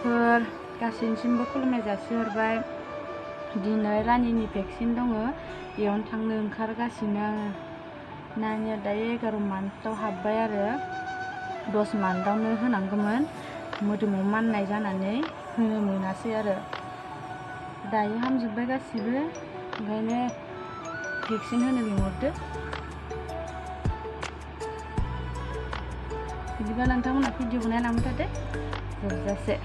लोगोफोर गासैनिसिमबो खुलुमनाय जासिहरबाय। दिनै रानिनि भेक्सिन दङ, बेयावनो थांनो ओंखारगासिनो आङो। नानिया दायो 11 मान्थआव हाबबाय आरो 10 मान्थआवनो होनांगौमोन, मोदोमाव माननाय जानानै होनो मोनासै आरो। दायो हामजोब्बाय गासिबो, ओंखायनो भेक्सिन होनो लिंहरदो। बिदिबा नोंथांमोना भिडिअखौ नायलांबाय थादो जोबजासे।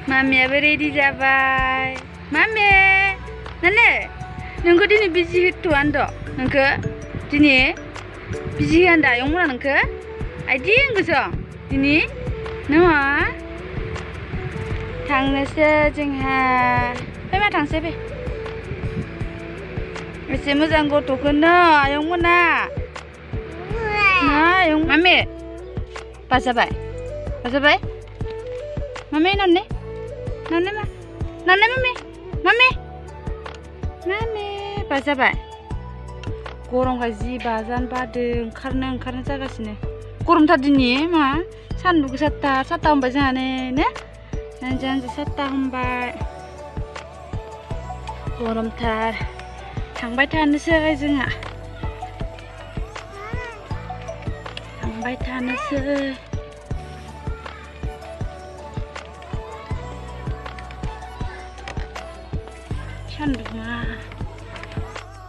मामियाबो रेडि जाबाय। मामे नाने नोंखौ दिनै बिजि होथ'वान्द' नोंखौ दिनै बिजि होआन्दा आयंमोना नोंखौ आइदि गोसो दिनै नङा थांनोसै जोंहा। फै मा थांसै फै एसे मोजां गथ'खौनो आयंमोना आयं मामे बाजाबाय बाजाबाय मामे नाने नाने मा नाने मामे मामे मामे बाजाबाय। गरमखाय जि बाजानो बादों, ओंखारनो जागासिनो। गरमथार दिनै मा सान्दुं गोसाथार। 7ता हमबाय जोंहा ने जानोसै 7ता हमबाय, गरमथार। थांबाय थानोसै जोंहा, थांबाय थानोसै। सान्दुङा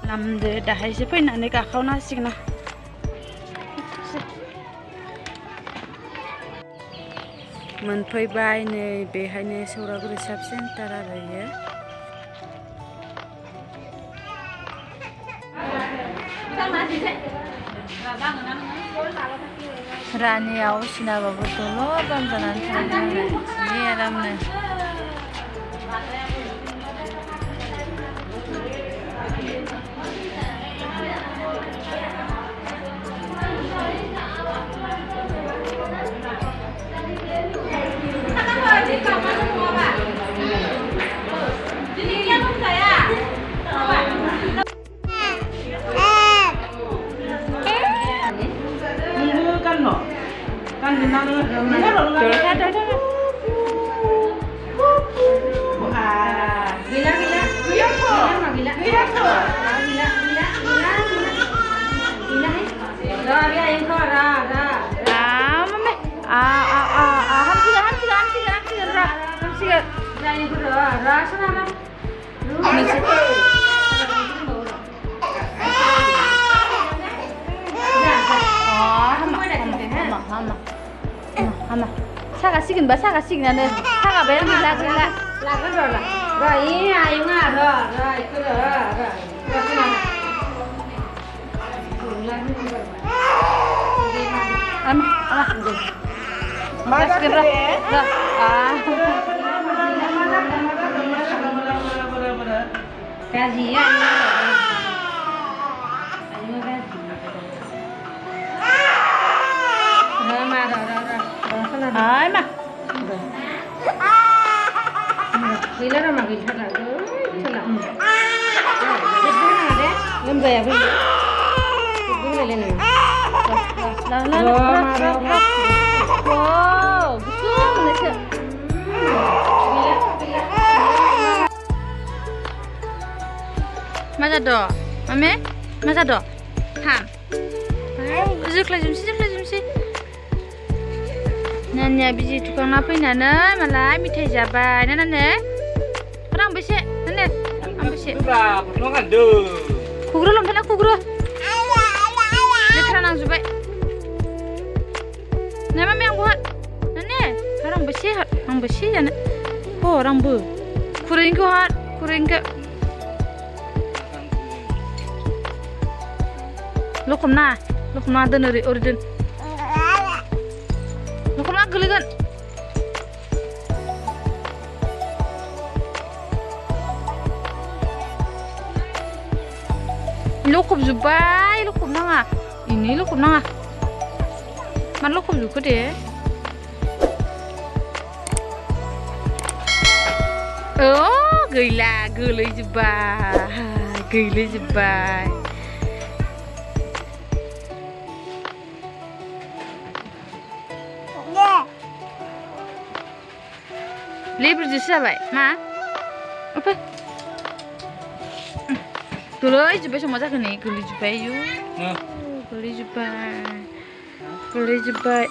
लामदो, दाहायसो फैनानै गाखावना होसिगोन आं। मोनफैबाय नै बेहायनो सौरागुरि साब सेन्टार आरो इयो। रानिया असिनाबाबो दल' गानजानानै थायो आरो जि आरामनो। 사가시긴 봐, 사가시긴하네. 사가 매일 라글라. 라글라. 라이 아이가 라. 그래. 아마. 맞아 그래. 가지야. Ai mà. Đi lên mà cái thật là lên về bây giờ. Đứng lên này. Wow, betul Malaysia. Masa do, mame, masa do, ham. Zuklah jumsi. Nanya biji tukang fैनानै मालाय मिथाइ जाबाय ना नाने बेसे नाने बेसे खुग्रो लंथाना खुग्रो लेथ्रा नांजोब्बाय ना मामे आंबो हर नाने आंबो से जानो हर आंबो खुरैनिखौ हर खुरैनिखौ लखबना दोन ओरै दोन लखबना गोलैगोन। लखबजोब्बाय लखब नाङा इनि लखब नाङा मानो लखबजोबखो दे गैला गोलैजोब्बाय Leberjus जाबाय मा apa गोलैजोब्बाय समाव जाखो नै गोलैजोब्बाय गोलैजोब्बाय